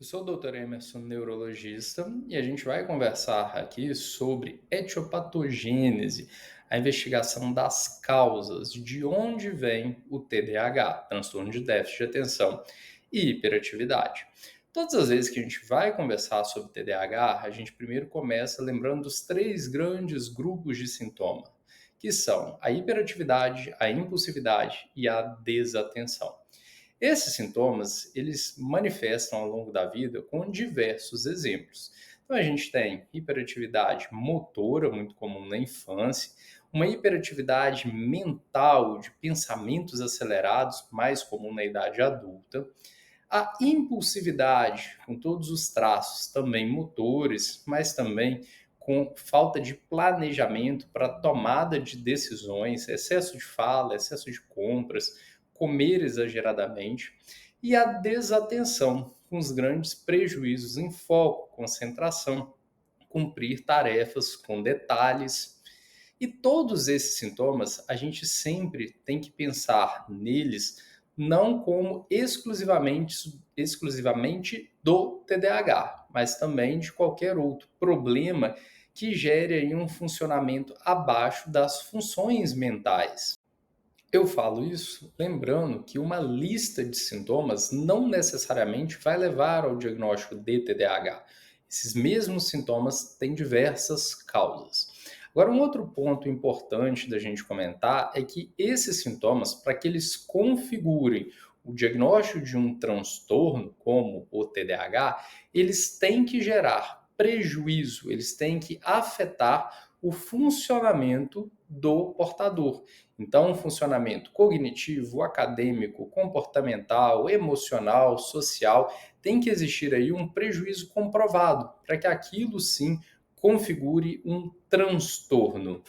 Eu sou o Dr. Emerson, neurologista, e a gente vai conversar aqui sobre etiopatogênese, a investigação das causas de onde vem o TDAH, transtorno de déficit de atenção e hiperatividade. Todas as vezes que a gente vai conversar sobre TDAH, a gente primeiro começa lembrando dos três grandes grupos de sintoma, que são a hiperatividade, a impulsividade e a desatenção. Esses sintomas, eles manifestam ao longo da vida com diversos exemplos. Então a gente tem hiperatividade motora, muito comum na infância, uma hiperatividade mental, de pensamentos acelerados, mais comum na idade adulta, a impulsividade, com todos os traços também motores, mas também com falta de planejamento para tomada de decisões, excesso de fala, excesso de compras, comer exageradamente, e a desatenção, com os grandes prejuízos em foco, concentração, cumprir tarefas com detalhes. E todos esses sintomas, a gente sempre tem que pensar neles não como exclusivamente do TDAH, mas também de qualquer outro problema que gere aí um funcionamento abaixo das funções mentais. Eu falo isso lembrando que uma lista de sintomas não necessariamente vai levar ao diagnóstico de TDAH. Esses mesmos sintomas têm diversas causas. Agora, um outro ponto importante da gente comentar é que esses sintomas, para que eles configurem o diagnóstico de um transtorno, como o TDAH, eles têm que gerar prejuízo, eles têm que afetar o funcionamento do portador. Então, um funcionamento cognitivo, acadêmico, comportamental, emocional, social, tem que existir aí um prejuízo comprovado para que aquilo sim configure um transtorno.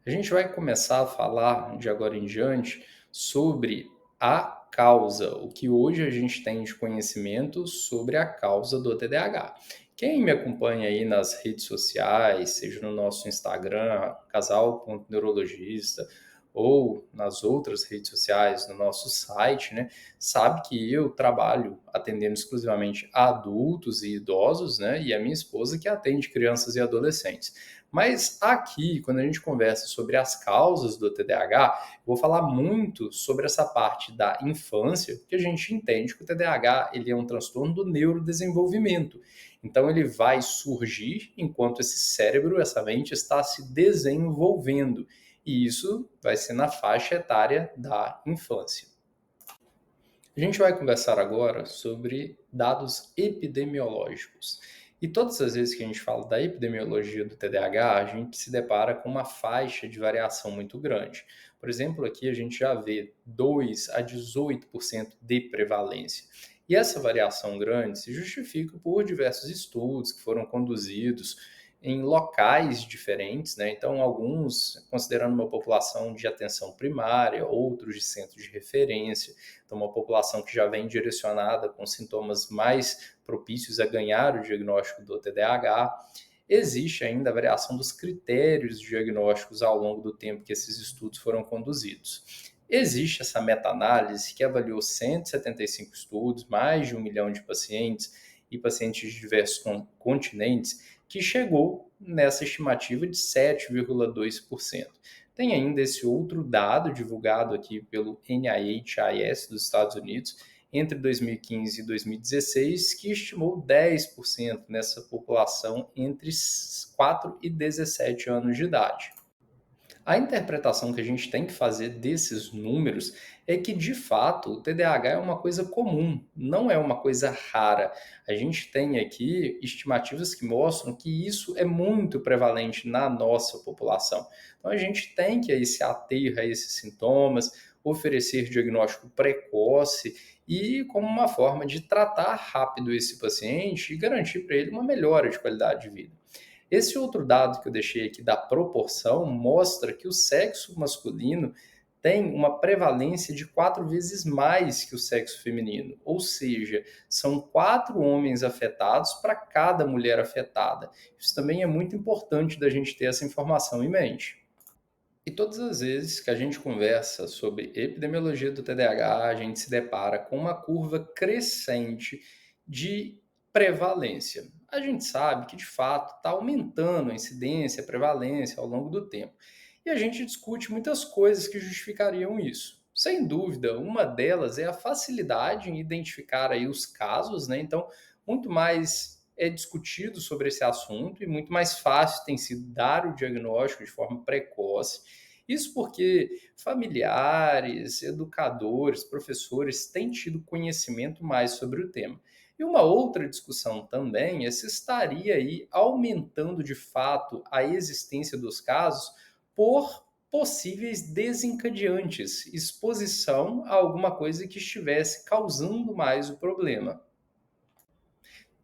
A gente vai começar a falar de agora em diante sobre a causa, o que hoje a gente tem de conhecimento sobre a causa do TDAH. Quem me acompanha aí nas redes sociais, seja no nosso Instagram, casal.neurologista, ou nas outras redes sociais, no nosso site, né, sabe que eu trabalho atendendo exclusivamente adultos e idosos, né, e a minha esposa que atende crianças e adolescentes. Mas aqui, quando a gente conversa sobre as causas do TDAH, eu vou falar muito sobre essa parte da infância, que a gente entende que o TDAH ele é um transtorno do neurodesenvolvimento. Então, ele vai surgir enquanto esse cérebro, essa mente está se desenvolvendo. E isso vai ser na faixa etária da infância. A gente vai conversar agora sobre dados epidemiológicos. E todas as vezes que a gente fala da epidemiologia do TDAH, a gente se depara com uma faixa de variação muito grande. Por exemplo, aqui a gente já vê 2 a 18% de prevalência. E essa variação grande se justifica por diversos estudos que foram conduzidos em locais diferentes, né? Então, alguns considerando uma população de atenção primária, outros de centro de referência, então uma população que já vem direcionada com sintomas mais propícios a ganhar o diagnóstico do TDAH. Existe ainda a variação dos critérios diagnósticos ao longo do tempo que esses estudos foram conduzidos. Existe essa meta-análise que avaliou 175 estudos, mais de 1 milhão de pacientes e pacientes de diversos continentes, que chegou nessa estimativa de 7,2%. Tem ainda esse outro dado divulgado aqui pelo NIH dos Estados Unidos entre 2015 e 2016, que estimou 10% nessa população entre 4 e 17 anos de idade. A interpretação que a gente tem que fazer desses números é que, de fato, o TDAH é uma coisa comum, não é uma coisa rara. A gente tem aqui estimativas que mostram que isso é muito prevalente na nossa população. Então, a gente tem que aí se ater a esses sintomas, oferecer diagnóstico precoce e como uma forma de tratar rápido esse paciente e garantir para ele uma melhora de qualidade de vida. Esse outro dado que eu deixei aqui da proporção mostra que o sexo masculino tem uma prevalência de 4 vezes mais que o sexo feminino, ou seja, são 4 homens afetados para cada mulher afetada. Isso também é muito importante da gente ter essa informação em mente. E todas as vezes que a gente conversa sobre epidemiologia do TDAH, a gente se depara com uma curva crescente de prevalência. A gente sabe que, de fato, está aumentando a incidência, a prevalência ao longo do tempo. E a gente discute muitas coisas que justificariam isso. Sem dúvida, uma delas é a facilidade em identificar aí os casos, né? Então, muito mais é discutido sobre esse assunto e muito mais fácil tem sido dar o diagnóstico de forma precoce. Isso porque familiares, educadores, professores têm tido conhecimento mais sobre o tema. E uma outra discussão também é se estaria aí aumentando de fato a existência dos casos por possíveis desencadeantes, exposição a alguma coisa que estivesse causando mais o problema.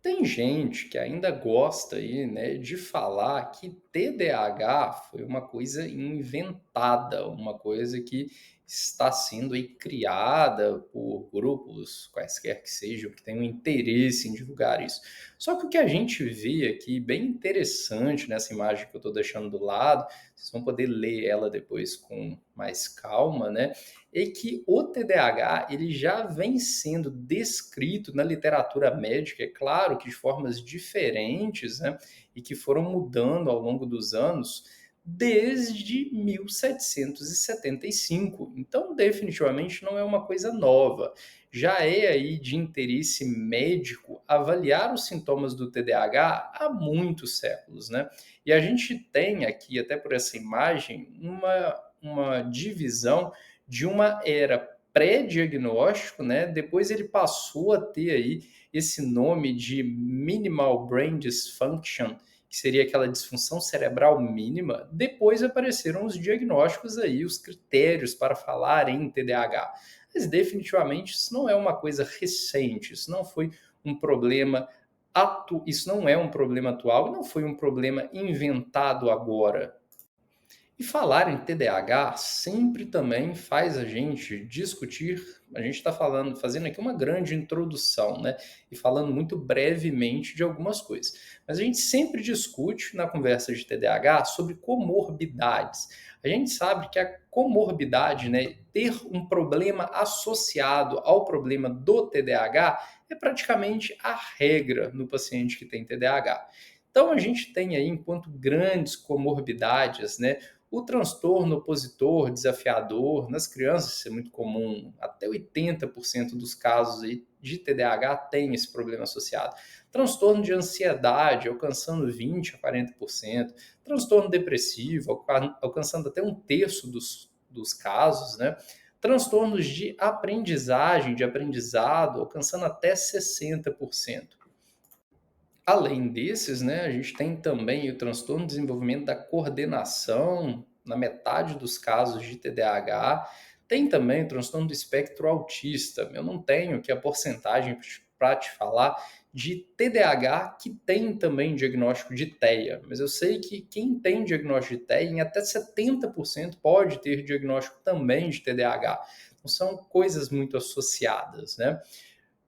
Tem gente que ainda gosta aí, né, de falar que TDAH foi uma coisa inventada, uma coisa que está sendo aí criada por grupos, quaisquer que sejam, que tenham interesse em divulgar isso. Só que o que a gente vê aqui, bem interessante nessa imagem que eu estou deixando do lado, vocês vão poder ler ela depois com mais calma, né? É que o TDAH ele já vem sendo descrito na literatura médica, é claro que de formas diferentes, né, e que foram mudando ao longo dos anos, desde 1775. Então, definitivamente não é uma coisa nova. Já é aí de interesse médico avaliar os sintomas do TDAH há muitos séculos, né? E a gente tem aqui, até por essa imagem, uma divisão de uma era pré-diagnóstico, né? Depois ele passou a ter aí esse nome de minimal brain dysfunction, que seria aquela disfunção cerebral mínima. Depois apareceram os diagnósticos aí, os critérios para falar em TDAH. Mas definitivamente isso não é uma coisa recente, isso não foi um problema isso não é um problema atual, não foi um problema inventado agora. E falar em TDAH sempre também faz a gente discutir. A gente está fazendo aqui uma grande introdução, né? E falando muito brevemente de algumas coisas. Mas a gente sempre discute na conversa de TDAH sobre comorbidades. A gente sabe que a comorbidade, né, ter um problema associado ao problema do TDAH, é praticamente a regra no paciente que tem TDAH. Então a gente tem aí, enquanto grandes comorbidades, né, o transtorno opositor desafiador, nas crianças isso é muito comum, até 80% dos casos aí de TDAH tem esse problema associado. Transtorno de ansiedade, alcançando 20% a 40%. Transtorno depressivo, alcançando até um terço dos casos, né? Transtornos de aprendizagem, de aprendizado, alcançando até 60%. Além desses, né, a gente tem também o transtorno de desenvolvimento da coordenação, na metade dos casos de TDAH. Tem também o transtorno do espectro autista. Eu não tenho aqui a porcentagem para te falar de TDAH que tem também diagnóstico de TEA, mas eu sei que quem tem diagnóstico de TEA, em até 70% pode ter diagnóstico também de TDAH. Então, são coisas muito associadas, né?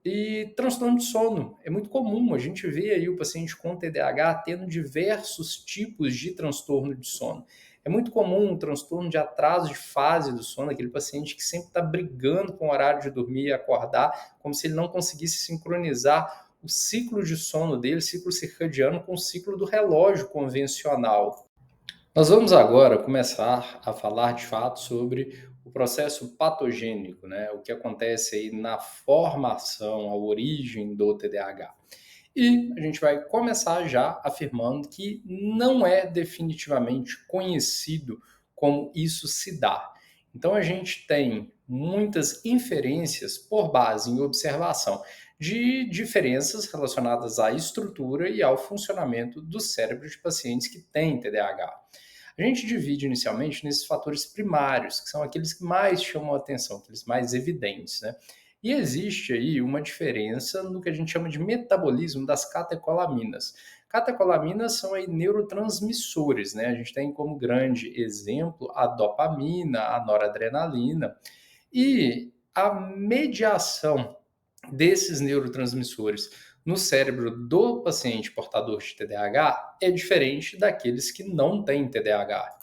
E transtorno de sono. É muito comum, a gente vê aí o paciente com TDAH tendo diversos tipos de transtorno de sono. É muito comum um transtorno de atraso de fase do sono, aquele paciente que sempre está brigando com o horário de dormir e acordar, como se ele não conseguisse sincronizar o ciclo de sono dele, ciclo circadiano, com o ciclo do relógio convencional. Nós vamos agora começar a falar de fato sobre o processo patogênico, né? O que acontece aí na formação, a origem do TDAH. E a gente vai começar já afirmando que não é definitivamente conhecido como isso se dá. Então a gente tem muitas inferências por base em observação de diferenças relacionadas à estrutura e ao funcionamento do cérebro de pacientes que têm TDAH. A gente divide inicialmente nesses fatores primários, que são aqueles que mais chamam a atenção, aqueles mais evidentes, né? E existe aí uma diferença no que a gente chama de metabolismo das catecolaminas. Catecolaminas são aí neurotransmissores, né? A gente tem como grande exemplo a dopamina, a noradrenalina, e a mediação desses neurotransmissores no cérebro do paciente portador de TDAH é diferente daqueles que não têm TDAH.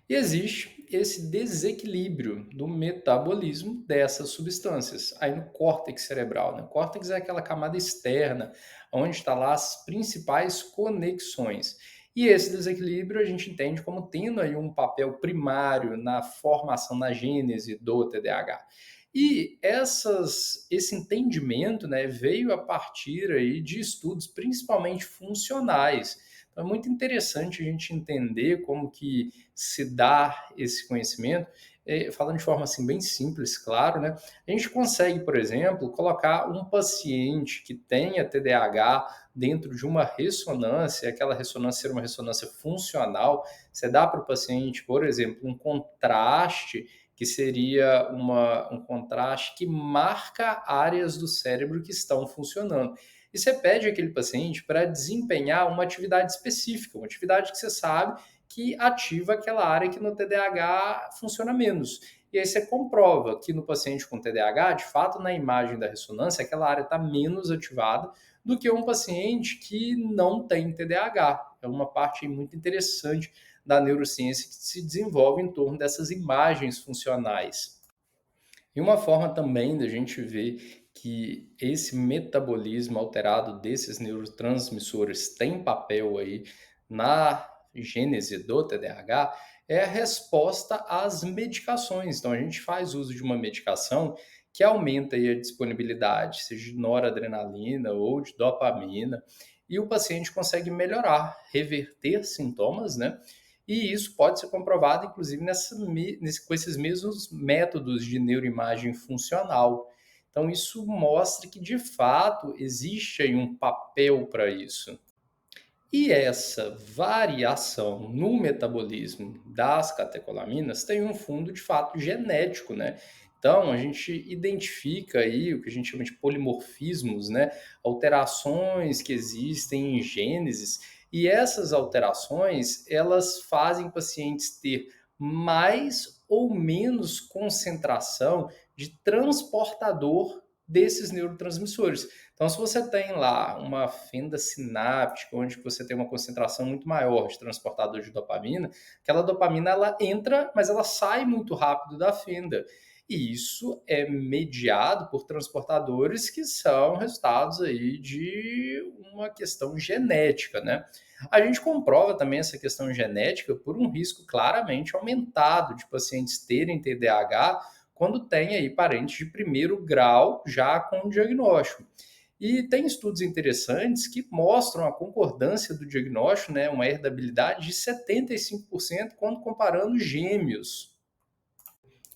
E existe esse desequilíbrio do metabolismo dessas substâncias, aí no córtex cerebral, né? O córtex é aquela camada externa, onde está lá as principais conexões. E esse desequilíbrio a gente entende como tendo aí um papel primário na formação, na gênese do TDAH. E esse entendimento, né, veio a partir aí de estudos principalmente funcionais. Então, é muito interessante a gente entender como que se dá esse conhecimento, falando de forma assim bem simples, claro, né? A gente consegue, por exemplo, colocar um paciente que tenha TDAH dentro de uma ressonância, aquela ressonância ser uma ressonância funcional, você dá para o paciente, por exemplo, um contraste que seria um contraste que marca áreas do cérebro que estão funcionando. E você pede aquele paciente para desempenhar uma atividade específica, uma atividade que você sabe que ativa aquela área que no TDAH funciona menos. E aí você comprova que no paciente com TDAH, de fato, na imagem da ressonância, aquela área está menos ativada do que um paciente que não tem TDAH. É uma parte muito interessante da neurociência que se desenvolve em torno dessas imagens funcionais. E uma forma também da gente ver que esse metabolismo alterado desses neurotransmissores tem papel aí na gênese do TDAH é a resposta às medicações. Então, a gente faz uso de uma medicação que aumenta aí a disponibilidade, seja de noradrenalina ou de dopamina, e o paciente consegue melhorar, reverter sintomas, né? E isso pode ser comprovado, inclusive, com esses mesmos métodos de neuroimagem funcional. Então, isso mostra que, de fato, existe aí um papel para isso. E essa variação no metabolismo das catecolaminas tem um fundo de fato genético, né? Então, a gente identifica aí o que a gente chama de polimorfismos, né? Alterações que existem em gêneses, e essas alterações, elas fazem pacientes ter mais ou menos concentração de transportador desses neurotransmissores. Então, se você tem lá uma fenda sináptica, onde você tem uma concentração muito maior de transportador de dopamina, aquela dopamina ela entra, mas ela sai muito rápido da fenda. E isso é mediado por transportadores que são resultados aí de uma questão genética, né? A gente comprova também essa questão genética por um risco claramente aumentado de pacientes terem TDAH quando tem aí parentes de primeiro grau já com o diagnóstico. E tem estudos interessantes que mostram a concordância do diagnóstico, né, uma herdabilidade de 75% quando comparando gêmeos.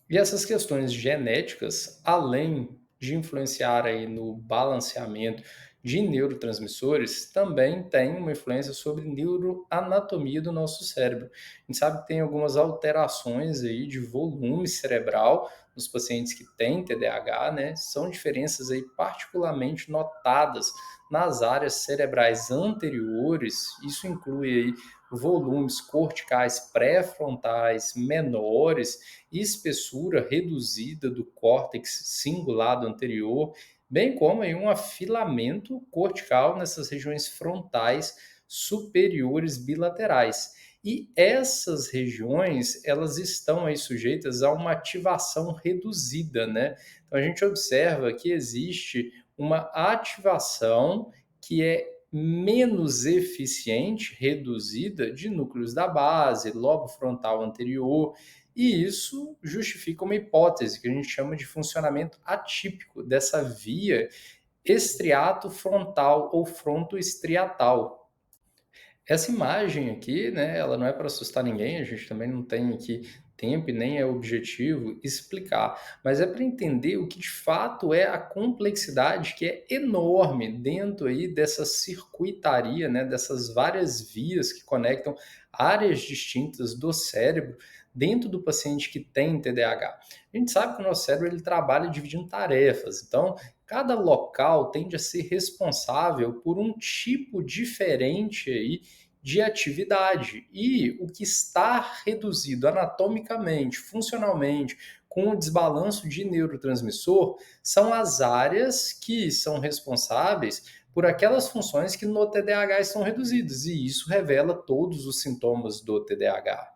E essas questões genéticas, além de influenciar aí no balanceamento de neurotransmissores, também têm uma influência sobre neuroanatomia do nosso cérebro. A gente sabe que tem algumas alterações aí de volume cerebral nos pacientes que têm TDAH, né? São diferenças aí particularmente notadas nas áreas cerebrais anteriores. Isso inclui aí volumes corticais pré-frontais menores, espessura reduzida do córtex cingulado anterior, bem como aí um afilamento cortical nessas regiões frontais superiores bilaterais. E essas regiões, elas estão aí sujeitas a uma ativação reduzida, né? Então a gente observa que existe uma ativação que é menos eficiente, reduzida, de núcleos da base, lobo frontal anterior, e isso justifica uma hipótese que a gente chama de funcionamento atípico dessa via estriato frontal ou frontoestriatal. Essa imagem aqui, né, ela não é para assustar ninguém, a gente também não tem aqui tempo e nem é objetivo explicar, mas é para entender o que de fato é a complexidade que é enorme dentro aí dessa circuitaria, né, dessas várias vias que conectam áreas distintas do cérebro dentro do paciente que tem TDAH. A gente sabe que o nosso cérebro ele trabalha dividindo tarefas, então cada local tende a ser responsável por um tipo diferente aí de atividade. E o que está reduzido anatomicamente, funcionalmente, com o desbalanço de neurotransmissor, são as áreas que são responsáveis por aquelas funções que no TDAH estão reduzidas. E isso revela todos os sintomas do TDAH.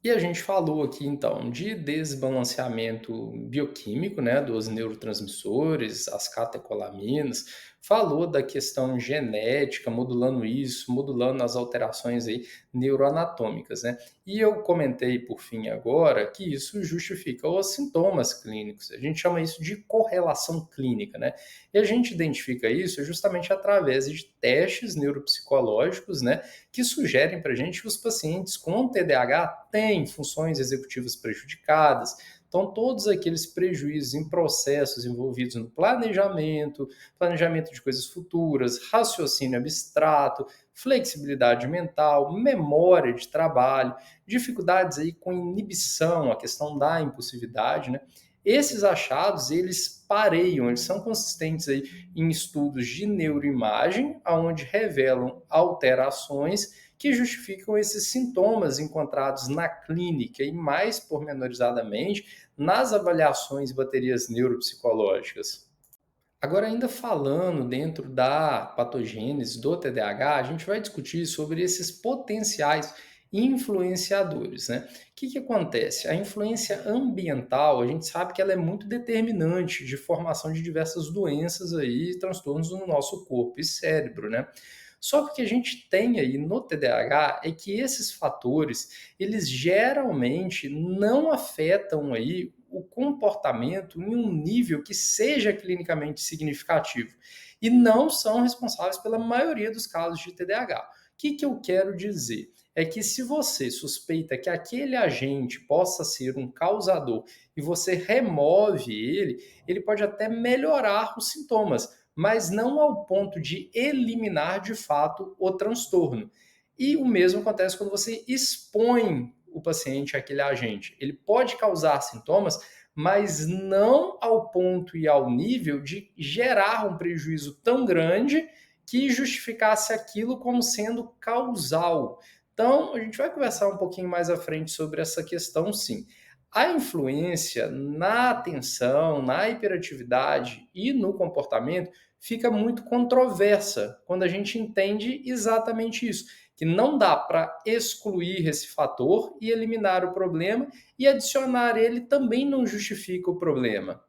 E a gente falou aqui então de desbalanceamento bioquímico, né, dos neurotransmissores, as catecolaminas, falou da questão genética, modulando isso, modulando as alterações aí neuroanatômicas, né? E eu comentei por fim agora que isso justifica os sintomas clínicos. A gente chama isso de correlação clínica, né? E a gente identifica isso justamente através de testes neuropsicológicos, né, que sugerem para a gente que os pacientes com TDAH têm funções executivas prejudicadas. Então, todos aqueles prejuízos em processos envolvidos no planejamento, planejamento de coisas futuras, raciocínio abstrato, flexibilidade mental, memória de trabalho, dificuldades aí com inibição, a questão da impulsividade, né? Esses achados, eles pareiam, eles são consistentes aí em estudos de neuroimagem, onde revelam alterações que justificam esses sintomas encontrados na clínica e mais pormenorizadamente nas avaliações e baterias neuropsicológicas. Agora, ainda falando dentro da patogênese do TDAH, a gente vai discutir sobre esses potenciais influenciadores, né? O que acontece? A influência ambiental, a gente sabe que ela é muito determinante de formação de diversas doenças aí, transtornos no nosso corpo e cérebro, né? Só que o que a gente tem aí no TDAH é que esses fatores, eles geralmente não afetam aí o comportamento em um nível que seja clinicamente significativo e não são responsáveis pela maioria dos casos de TDAH. O que eu quero dizer? É que se você suspeita que aquele agente possa ser um causador e você remove ele, ele pode até melhorar os sintomas, mas não ao ponto de eliminar de fato o transtorno. E o mesmo acontece quando você expõe o paciente àquele agente. Ele pode causar sintomas, mas não ao ponto e ao nível de gerar um prejuízo tão grande que justificasse aquilo como sendo causal. Então, a gente vai conversar um pouquinho mais à frente sobre essa questão, sim. A influência na atenção, na hiperatividade e no comportamento fica muito controversa quando a gente entende exatamente isso, que não dá para excluir esse fator e eliminar o problema, e adicionar ele também não justifica o problema.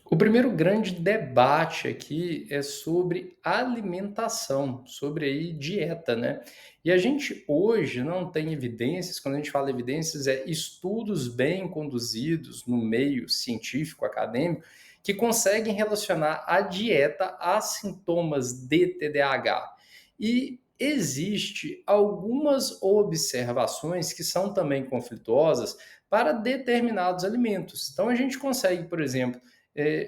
O primeiro grande debate aqui é sobre alimentação, sobre aí dieta, né? E a gente hoje não tem evidências, quando a gente fala evidências, é estudos bem conduzidos no meio científico, acadêmico, que conseguem relacionar a dieta a sintomas de TDAH. E existe algumas observações que são também conflituosas para determinados alimentos. Então a gente consegue, por exemplo,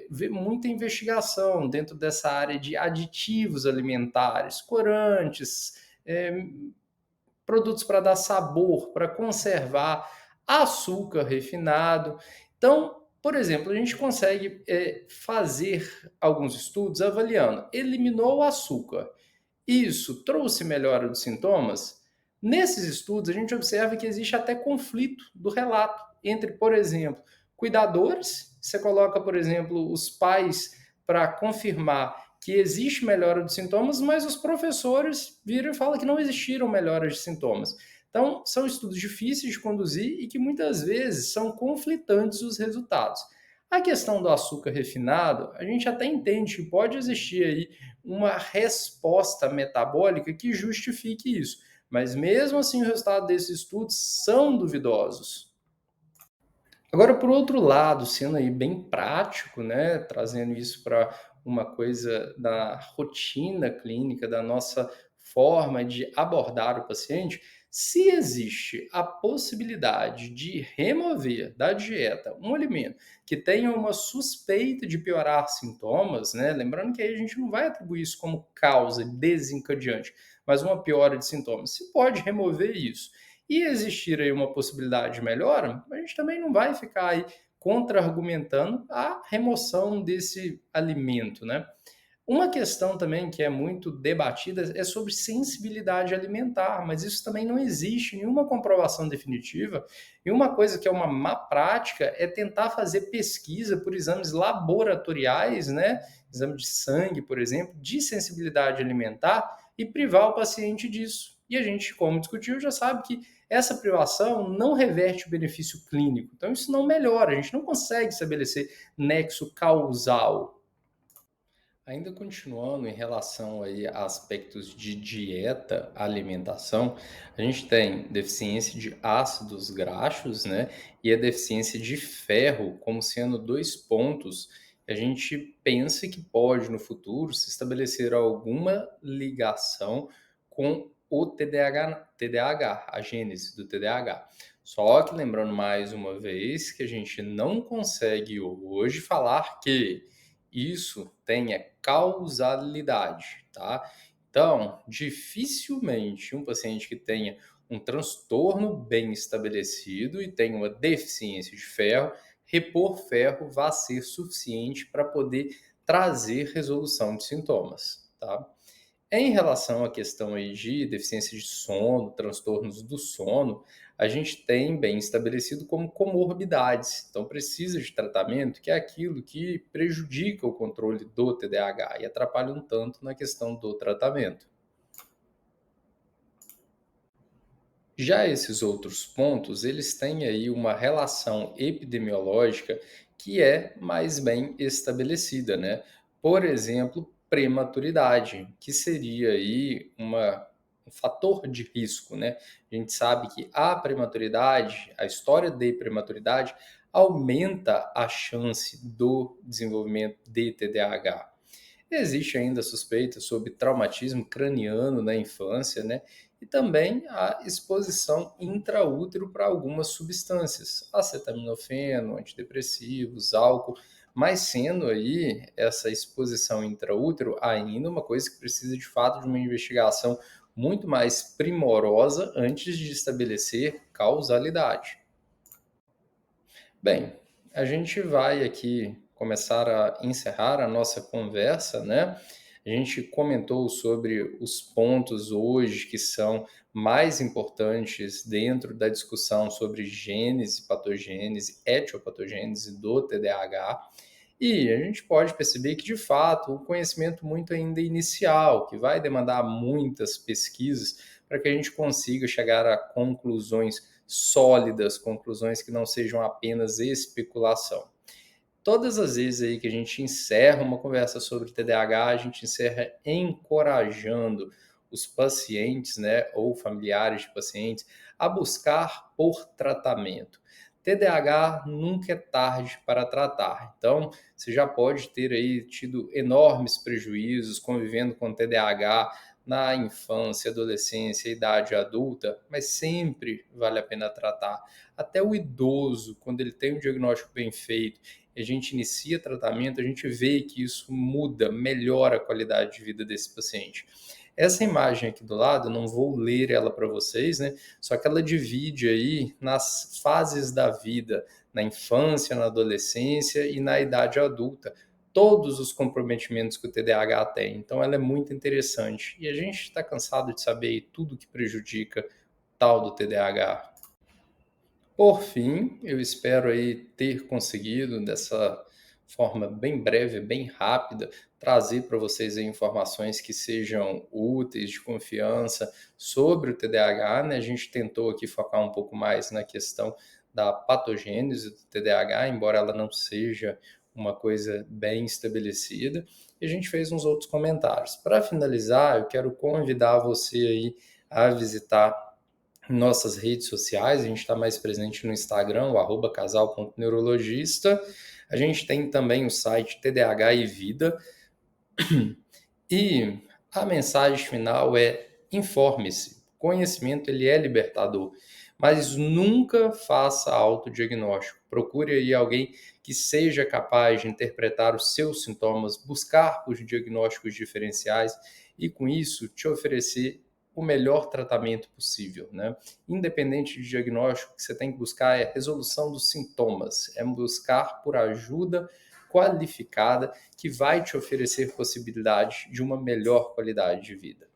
ver muita investigação dentro dessa área de aditivos alimentares, corantes, produtos para dar sabor, para conservar, açúcar refinado. Então, por exemplo, a gente consegue fazer alguns estudos avaliando, eliminou o açúcar, isso trouxe melhora dos sintomas? Nesses estudos, a gente observa que existe até conflito do relato entre, por exemplo, cuidadores. Você coloca, por exemplo, os pais para confirmar que existe melhora dos sintomas, mas os professores viram e falam que não existiram melhoras de sintomas. Então, são estudos difíceis de conduzir e que muitas vezes são conflitantes os resultados. A questão do açúcar refinado, a gente até entende que pode existir aí uma resposta metabólica que justifique isso. Mas mesmo assim, o resultado desses estudos são duvidosos. Agora, por outro lado, sendo aí bem prático, né, trazendo isso para uma coisa da rotina clínica, da nossa forma de abordar o paciente, se existe a possibilidade de remover da dieta um alimento que tenha uma suspeita de piorar sintomas, né, lembrando que aí a gente não vai atribuir isso como causa desencadeante, mas uma piora de sintomas, se pode remover isso e existir aí uma possibilidade de melhora, a gente também não vai ficar aí contra-argumentando a remoção desse alimento, né? Uma questão também que é muito debatida é sobre sensibilidade alimentar, mas isso também não existe nenhuma comprovação definitiva. E uma coisa que é uma má prática é tentar fazer pesquisa por exames laboratoriais, né? Exame de sangue, por exemplo, de sensibilidade alimentar e privar o paciente disso. E a gente, como discutiu, já sabe que essa privação não reverte o benefício clínico. Então, isso não melhora, a gente não consegue estabelecer nexo causal. Ainda continuando em relação aí a aspectos de dieta, alimentação, a gente tem deficiência de ácidos graxos, né? E a deficiência de ferro, como sendo dois pontos que a gente pensa que pode no futuro se estabelecer alguma ligação com o TDAH, a gênese do TDAH. Só que lembrando mais uma vez que a gente não consegue hoje falar que isso tenha causalidade, tá? Então, dificilmente um paciente que tenha um transtorno bem estabelecido e tenha uma deficiência de ferro, repor ferro vai ser suficiente para poder trazer resolução de sintomas, tá? Em relação à questão aí de deficiência de sono, transtornos do sono, a gente tem bem estabelecido como comorbidades. Então, precisa de tratamento, que é aquilo que prejudica o controle do TDAH e atrapalha um tanto na questão do tratamento. Já esses outros pontos, eles têm aí uma relação epidemiológica que é mais bem estabelecida, né? Por exemplo, prematuridade, que seria aí um fator de risco, né? A gente sabe que a prematuridade, a história de prematuridade, aumenta a chance do desenvolvimento de TDAH. Existe ainda suspeita sobre traumatismo craniano na infância, né? E também a exposição intraútero para algumas substâncias, acetaminofeno, antidepressivos, álcool, mas sendo aí essa exposição intraútero ainda uma coisa que precisa de fato de uma investigação muito mais primorosa antes de estabelecer causalidade. Bem, a gente vai aqui começar a encerrar a nossa conversa, né? A gente comentou sobre os pontos hoje que são mais importantes dentro da discussão sobre gênese, patogênese, etiopatogênese do TDAH. E a gente pode perceber que, de fato, o conhecimento muito ainda inicial, que vai demandar muitas pesquisas para que a gente consiga chegar a conclusões sólidas, conclusões que não sejam apenas especulação. Todas as vezes aí que a gente encerra uma conversa sobre TDAH, a gente encerra encorajando os pacientes, né, ou familiares de pacientes, a buscar por tratamento. TDAH nunca é tarde para tratar. Então, você já pode ter aí tido enormes prejuízos convivendo com TDAH na infância, adolescência, idade adulta, mas sempre vale a pena tratar. Até o idoso, quando ele tem um diagnóstico bem feito, a gente inicia tratamento, a gente vê que isso muda, melhora a qualidade de vida desse paciente. Essa imagem aqui do lado, eu não vou ler ela para vocês, né? Só que ela divide aí nas fases da vida, na infância, na adolescência e na idade adulta, todos os comprometimentos que o TDAH tem. Então, ela é muito interessante. E a gente está cansado de saber tudo que prejudica tal do TDAH. Por fim, eu espero aí ter conseguido, dessa forma bem breve, bem rápida, trazer para vocês aí informações que sejam úteis, de confiança sobre o TDAH, né? A gente tentou aqui focar um pouco mais na questão da patogênese do TDAH, embora ela não seja uma coisa bem estabelecida, e a gente fez uns outros comentários. Para finalizar, eu quero convidar você aí a visitar nossas redes sociais. A gente está mais presente no Instagram, o @casal.neurologista. A gente tem também o site TDAH e Vida. E a mensagem final é: informe-se. Conhecimento ele é libertador, mas nunca faça autodiagnóstico. Procure aí alguém que seja capaz de interpretar os seus sintomas, buscar os diagnósticos diferenciais e com isso te oferecer o melhor tratamento possível, né? Independente de diagnóstico, o que você tem que buscar é a resolução dos sintomas, é buscar por ajuda qualificada que vai te oferecer possibilidade de uma melhor qualidade de vida.